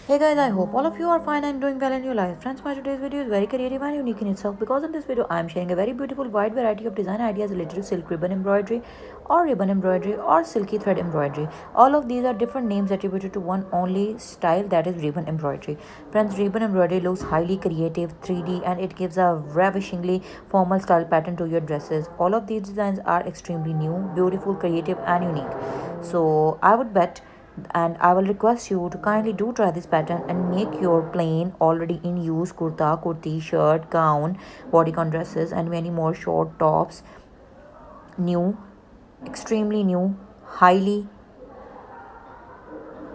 Hey guys, I hope all of you are fine and doing well in your life. Friends, my today's video is very creative and unique in itself because in this video I am sharing a very beautiful wide variety of design ideas related to silk ribbon embroidery or silky thread embroidery. All of these are different names attributed to one only style, that is ribbon embroidery. Friends, ribbon embroidery looks highly creative, 3D, and it gives a ravishingly formal style pattern to your dresses. All of these designs are extremely new, beautiful, creative and unique. So I would bet and I will request you to kindly do try this pattern and make your plain already in use kurta, kurti, shirt, gown, bodycon dresses and many more short tops new, extremely new, highly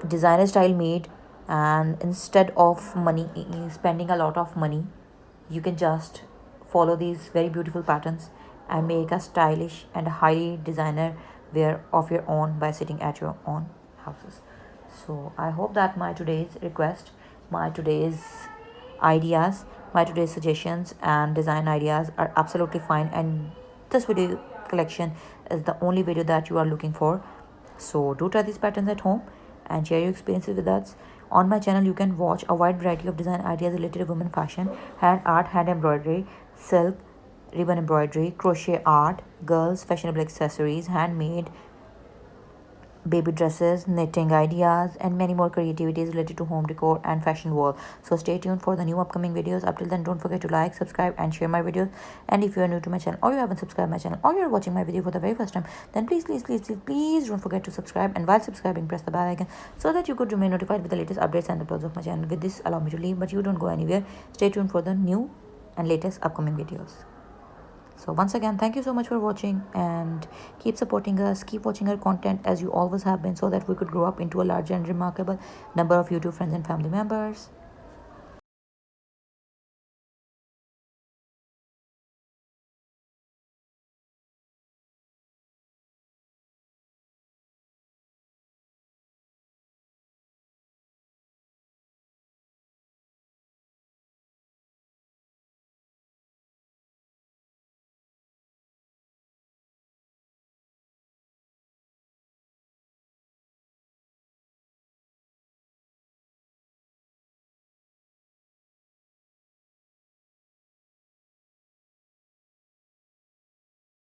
designer style made. And instead of money spending a lot of money, you can just follow these very beautiful patterns and make a stylish and highly designer wear of your own by sitting at your own houses. So I hope that my today's request, my today's ideas, my today's suggestions and design ideas are absolutely fine, and this video collection is the only video that you are looking for. So do try these patterns at home and share your experiences with us. On my channel, you can watch a wide variety of design ideas related to women fashion, hand art, hand embroidery, silk, ribbon embroidery, crochet art, girls, fashionable accessories, handmade, baby dresses, knitting ideas, and many more creativities related to home decor and fashion world. So stay tuned for the new upcoming videos. Up till then, don't forget to like, subscribe, and share my videos. And if you are new to my channel or you haven't subscribed my channel or you're watching my video for the very first time, then please don't forget to subscribe. And while subscribing, press the bell icon so that you could remain notified with the latest updates and uploads of my channel. With this, allow me to leave, but you don't go anywhere. Stay tuned for the new and latest upcoming videos. So once again, thank you so much for watching and keep supporting us, keep watching our content as you always have been, so that we could grow up into a larger and remarkable number of YouTube friends and family members.